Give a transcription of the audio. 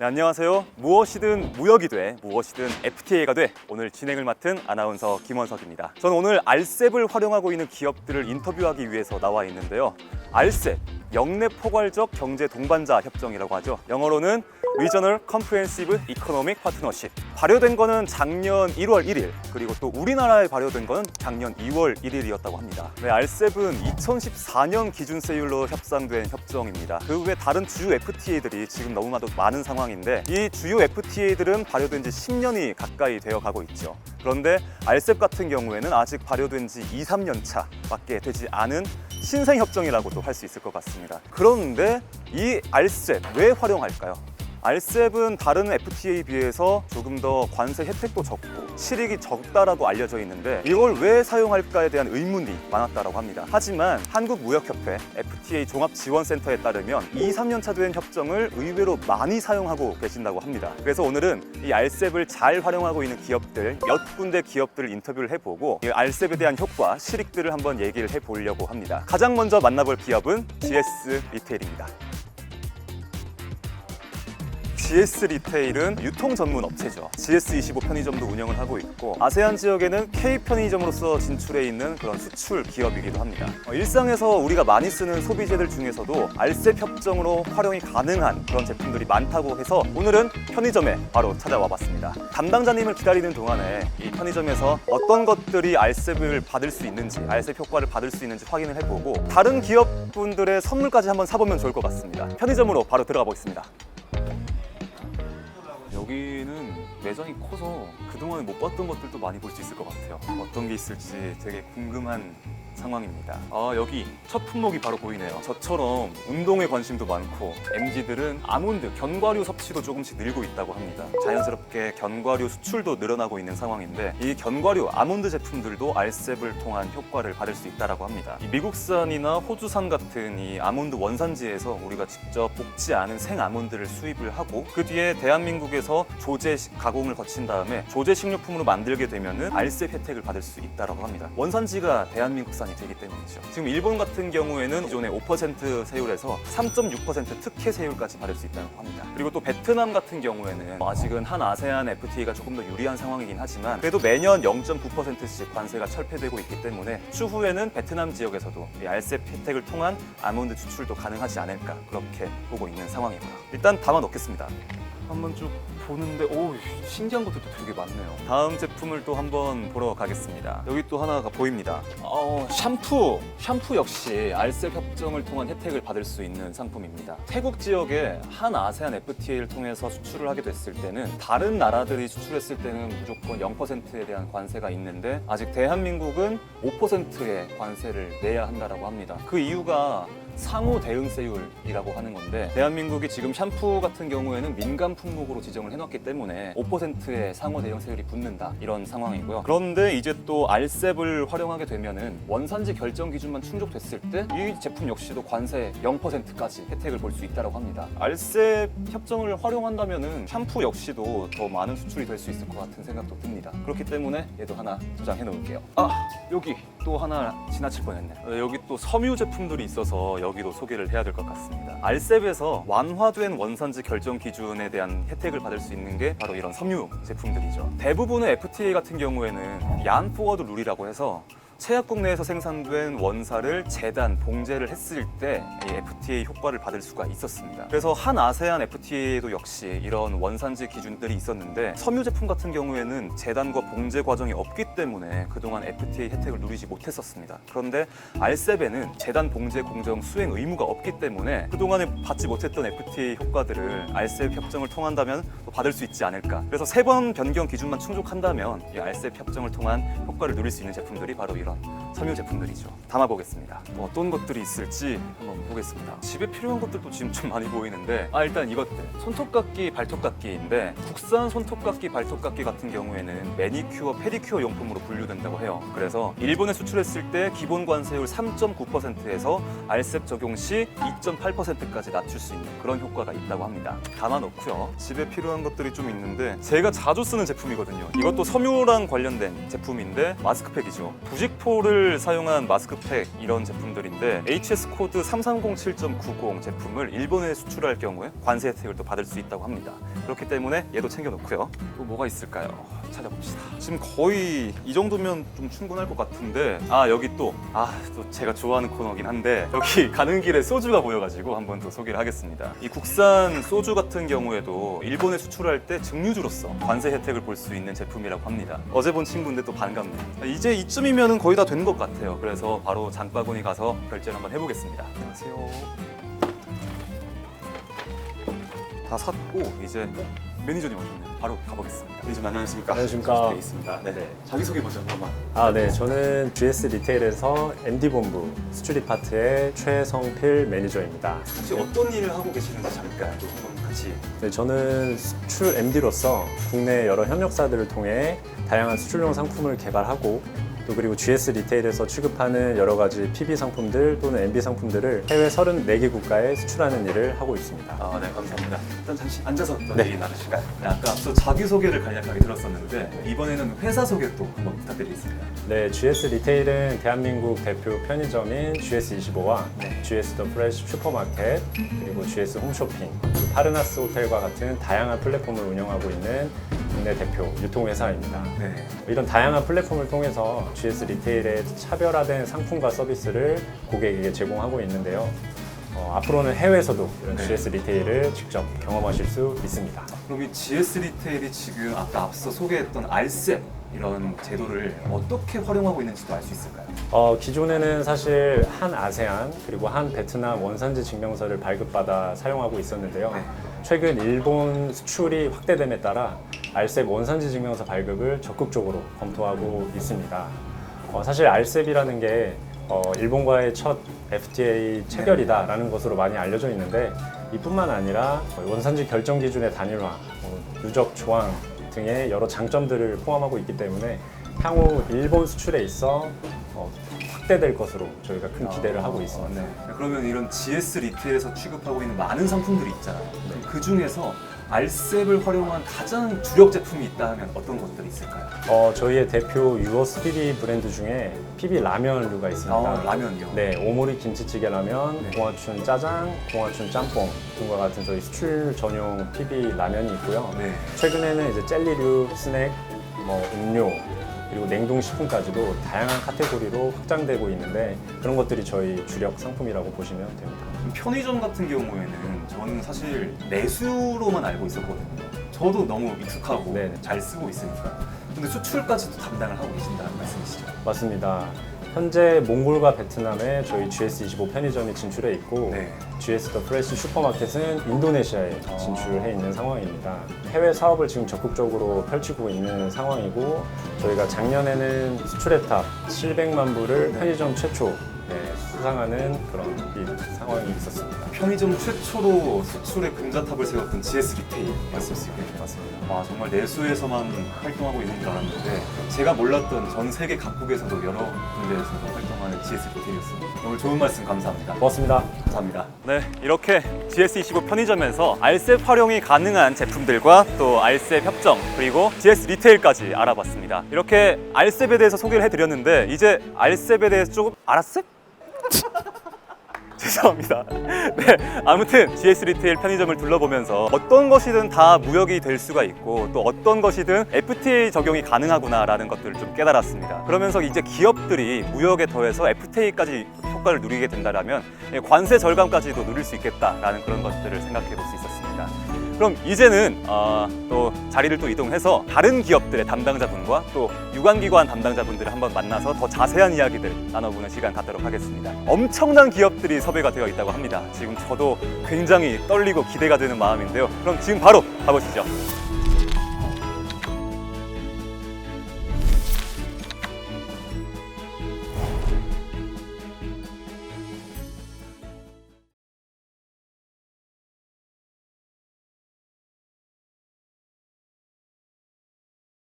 네, 안녕하세요. 무엇이든 무역이 돼, 무엇이든 FTA가 돼. 오늘 진행을 맡은 아나운서 김원석입니다. 저는 오늘 RCEP을 활용하고 있는 기업들을 인터뷰하기 위해서 나와 있는데요. RCEP, 영내 포괄적 경제 동반자 협정이라고 하죠. 영어로는 Regional Comprehensive Economic Partnership. 발효된 거는 작년 1월 1일, 그리고 또 우리나라에 발효된 거는 작년 2월 1일이었다고 합니다. 네, RCEP은 2014년 기준 세율로 협상된 협정입니다. 그 외 다른 주요 FTA들이 지금 너무나도 많은 상황인데, 이 주요 FTA들은 발효된 지 10년이 가까이 되어 가고 있죠. 그런데 RCEP 같은 경우에는 아직 발효된 지 2, 3년 차밖에 되지 않은 신생 협정이라고도 할 수 있을 것 같습니다. 그런데 이 RCEP 왜 활용할까요? RCEP은 다른 FTA에 비해서 조금 더 관세 혜택도 적고 실익이 적다라고 알려져 있는데, 이걸 왜 사용할까에 대한 의문이 많았다고 합니다. 하지만 한국무역협회 FTA 종합지원센터에 따르면 2, 3년 차 된 협정을 의외로 많이 사용하고 계신다고 합니다. 그래서 오늘은 이 RCEP을 잘 활용하고 있는 기업들 몇 군데 기업들을 인터뷰를 해보고 이 RCEP에 대한 효과, 실익들을 한번 얘기를 해보려고 합니다. 가장 먼저 만나볼 기업은 GS 리테일입니다. GS 리테일은 유통 전문 업체죠. GS25 편의점도 운영을 하고 있고, 아세안 지역에는 K 편의점으로서 진출해 있는 그런 수출 기업이기도 합니다. 일상에서 우리가 많이 쓰는 소비재들 중에서도 RCEP 협정으로 활용이 가능한 그런 제품들이 많다고 해서 오늘은 편의점에 바로 찾아와 봤습니다. 담당자님을 기다리는 동안에 이 편의점에서 어떤 것들이 RCEP을 받을 수 있는지, RCEP 효과를 받을 수 있는지 확인을 해보고 다른 기업분들의 선물까지 한번 사보면 좋을 것 같습니다. 편의점으로 바로 들어가 보겠습니다. 여기는 매장이 커서 그동안에 못 봤던 것들도 많이 볼 수 있을 것 같아요. 어떤 게 있을지 되게 궁금한 상황입니다. 여기 첫 품목이 바로 보이네요. 저처럼 운동에 관심도 많고 MZ들은 아몬드, 견과류 섭취도 조금씩 늘고 있다고 합니다. 자연스럽게 견과류 수출도 늘어나고 있는 상황인데, 이 견과류, 아몬드 제품들도 RCEP을 통한 효과를 받을 수 있다고 합니다. 이 미국산이나 호주산 같은 이 아몬드 원산지에서 우리가 직접 볶지 않은 생 아몬드를 수입을 하고, 그 뒤에 대한민국에서 조제 가공을 거친 다음에 조제 식료품으로 만들게 되면은 RCEP 혜택을 받을 수 있다고 합니다. 원산지가 대한민국산 되기 때문이죠. 지금 일본 같은 경우에는 기존의 5% 세율에서 3.6% 특혜 세율까지 받을 수 있다고 합니다. 그리고 또 베트남 같은 경우에는 아직은 한 아세안 FTA가 조금 더 유리한 상황이긴 하지만, 그래도 매년 0.9%씩 관세가 철폐되고 있기 때문에 추후에는 베트남 지역에서도 이 RCEP 혜택을 통한 아몬드 추출도 가능하지 않을까, 그렇게 보고 있는 상황이고요. 일단 담아 놓겠습니다. 한번 쭉 보는데 신기한 것들도 되게 많네요. 다음 제품을 또 한번 보러 가겠습니다. 여기 또 하나가 보입니다. 샴푸 역시 RCEP 협정을 통한 혜택을 받을 수 있는 상품입니다. 태국 지역에 한 아세안 FTA를 통해서 수출을 하게 됐을 때는 다른 나라들이 수출했을 때는 무조건 0%에 대한 관세가 있는데, 아직 대한민국은 5%의 관세를 내야 한다고 합니다. 그 이유가 상호 대응 세율이라고 하는 건데, 대한민국이 지금 샴푸 같은 경우에는 민간 품목으로 지정을 해놨기 때문에 5%의 상호 대응 세율이 붙는다, 이런 상황이고요. 그런데 이제 또 RCEP을 활용하게 되면은 원산지 결정 기준만 충족됐을 때 이 제품 역시도 관세 0%까지 혜택을 볼 수 있다고 합니다. RCEP 협정을 활용한다면은 샴푸 역시도 더 많은 수출이 될 수 있을 것 같은 생각도 듭니다. 그렇기 때문에 얘도 하나 저장해 놓을게요. 여기 또 하나 지나칠 뻔했네. 여기 또 섬유 제품들이 있어서 여기도 소개를 해야 될 것 같습니다. RCEP에서 완화된 원산지 결정 기준에 대한 혜택을 받을 수 있는 게 바로 이런 섬유 제품들이죠. 대부분의 FTA 같은 경우에는 얀 포워드 룰이라고 해서 체약국 내에서 생산된 원사를 재단, 봉제를 했을 때 이 FTA 효과를 받을 수가 있었습니다. 그래서 한 아세안 FTA도 역시 이런 원산지 기준들이 있었는데, 섬유 제품 같은 경우에는 재단과 봉제 과정이 없기 때문에 그동안 FTA 혜택을 누리지 못했었습니다. 그런데 RCEP에는 재단, 봉제 공정 수행 의무가 없기 때문에 그동안에 받지 못했던 FTA 효과들을 RCEP 협정을 통한다면 또 받을 수 있지 않을까. 그래서 3번 변경 기준만 충족한다면 이 RCEP 협정을 통한 효과를 누릴 수 있는 제품들이 바로 이런 섬유 제품들이죠. 담아보겠습니다. 또 어떤 것들이 있을지 한번 보겠습니다. 집에 필요한 것들도 지금 좀 많이 보이는데, 일단 이것들 손톱깎이, 발톱깎이인데, 국산 손톱깎이, 발톱깎이 같은 경우에는 매니큐어, 페디큐어 용품으로 분류된다고 해요. 그래서 일본에 수출했을 때 기본 관세율 3.9%에서 RCEP 적용 시 2.8%까지 낮출 수 있는 그런 효과가 있다고 합니다. 담아놓고요. 집에 필요한 것들이 좀 있는데, 제가 자주 쓰는 제품이거든요. 이것도 섬유랑 관련된 제품인데 마스크팩이죠. 부직 N94를 사용한 마스크팩 이런 제품들인데 HS 코드 3307.90 제품을 일본에 수출할 경우에 관세 혜택을 또 받을 수 있다고 합니다. 그렇기 때문에 얘도 챙겨놓고요. 또 뭐가 있을까요? 찾아봅시다. 지금 거의 이 정도면 좀 충분할 것 같은데 여기 또 제가 좋아하는 코너긴 한데 여기 가는 길에 소주가 보여가지고 한번 또 소개를 하겠습니다. 이 국산 소주 같은 경우에도 일본에 수출할 때 증류주로서 관세 혜택을 볼 수 있는 제품이라고 합니다. 어제 본 친구인데 또 반갑네요. 이제 이쯤이면 거의 다 된 것 같아요. 그래서 바로 장바구니 가서 결제를 한번 해보겠습니다. 안녕하세요. 다 샀고 이제 매니저님 오셨네요. 바로 가보겠습니다. 매니저님 안녕하십니까? 안녕하십니까? 되어 있습니다. 네. 자기소개 먼저 한번. 네. 저는 GS 리테일에서 MD본부 수출입 파트의 최성필 매니저입니다. 혹시 어떤 일을 하고 계시는지 잠깐 또 한번 같이. 네, 저는 수출 MD로서 국내 여러 협력사들을 통해 다양한 수출용 상품을 개발하고 또 그리고 GS 리테일에서 취급하는 여러 가지 PB 상품들 또는 MB 상품들을 해외 34개 국가에 수출하는 일을 하고 있습니다. 네, 감사합니다. 일단 잠시 앉아서 또 얘기 나누실까요? 아까 앞서 자기소개를 간략하게 들었었는데 이번에는 회사 소개 또 한번 부탁드리겠습니다. 네, GS 리테일은 대한민국 대표 편의점인 GS25와 GS 더 프레시 슈퍼마켓 그리고 GS 홈쇼핑 그리고 파르나스 호텔과 같은 다양한 플랫폼을 운영하고 있는 국내 대표 유통회사입니다. 네. 이런 다양한 플랫폼을 통해서 GS 리테일의 차별화된 상품과 서비스를 고객에게 제공하고 있는데요. 앞으로는 해외에서도 이런 GS 리테일을 직접 경험하실 수 있습니다. 그럼 이 GS 리테일이 지금 아까 앞서 소개했던 알셉 이런 제도를 어떻게 활용하고 있는지도 알 수 있을까요? 기존에는 사실 한 아세안 그리고 한 베트남 원산지 증명서를 발급받아 사용하고 있었는데요. 최근 일본 수출이 확대됨에 따라 알셉 원산지 증명서 발급을 적극적으로 검토하고 있습니다. 사실 알셉이라는 게 일본과의 첫 FTA 체결이다라는 것으로 많이 알려져 있는데 이뿐만 아니라 원산지 결정 기준의 단일화, 누적 조항 등의 여러 장점들을 포함하고 있기 때문에 향후 일본 수출에 있어 확대될 것으로 저희가 큰 기대를 하고 있습니다. 네. 그러면 이런 GS 리테일에서 취급하고 있는 많은 상품들이 있잖아요. 그 중에서 알셉을 활용한 가장 주력 제품이 있다 하면 어떤 것들이 있을까요? 저희의 대표 유어스피디 브랜드 중에 PB 라면류가 있습니다. 라면이요? 네, 오모리 김치찌개 라면, 공화춘 짜장, 공화춘 짬뽕 등과 같은 저희 수출 전용 PB 라면이 있고요. 네. 최근에는 이제 젤리류, 스낵, 음료 그리고 냉동식품까지도 다양한 카테고리로 확장되고 있는데 그런 것들이 저희 주력 상품이라고 보시면 됩니다. 편의점 같은 경우에는 저는 사실 내수로만 알고 있었거든요. 저도 너무 익숙하고 네네. 잘 쓰고 있으니까. 근데 수출까지도 담당을 하고 계신다는 말씀이시죠? 맞습니다. 현재 몽골과 베트남에 저희 GS25 편의점이 진출해 있고 GS 더 프레시 슈퍼마켓은 인도네시아에 진출해 있는 상황입니다. 해외 사업을 지금 적극적으로 펼치고 있는 상황이고 저희가 작년에는 수출 혜택 700만 부를 편의점 최초 수상하는 그런 상황이 있었습니다. 편의점 최초로 수출의 금자탑을 세웠던 GS 리테일 맞습니까? 맞습니다. 정말 내수에서만 활동하고 있는 줄 알았는데 제가 몰랐던 전 세계 각국에서도 여러 군데에서 활동하는 GS 리테일이었습니다. 오늘 좋은 말씀 감사합니다. 고맙습니다. 감사합니다. 네, 이렇게 GS25 편의점에서 알셉 활용이 가능한 제품들과 또 알셉 협정 그리고 GS 리테일까지 알아봤습니다. 이렇게 알셉에 대해서 소개를 해드렸는데 이제 알셉에 대해서 조금 알았어요? 죄송합니다. 네, 아무튼 GS 리테일 편의점을 둘러보면서 어떤 것이든 다 무역이 될 수가 있고 또 어떤 것이든 FTA 적용이 가능하구나라는 것들을 좀 깨달았습니다. 그러면서 이제 기업들이 무역에 더해서 FTA까지 효과를 누리게 된다면 관세 절감까지도 누릴 수 있겠다라는 그런 것들을 생각해 볼 수 있었습니다. 그럼 이제는 또 자리를 또 이동해서 다른 기업들의 담당자분과 또 유관기관 담당자분들을 한번 만나서 더 자세한 이야기들 나눠보는 시간 갖도록 하겠습니다. 엄청난 기업들이 섭외가 되어 있다고 합니다. 지금 저도 굉장히 떨리고 기대가 되는 마음인데요. 그럼 지금 바로 가보시죠.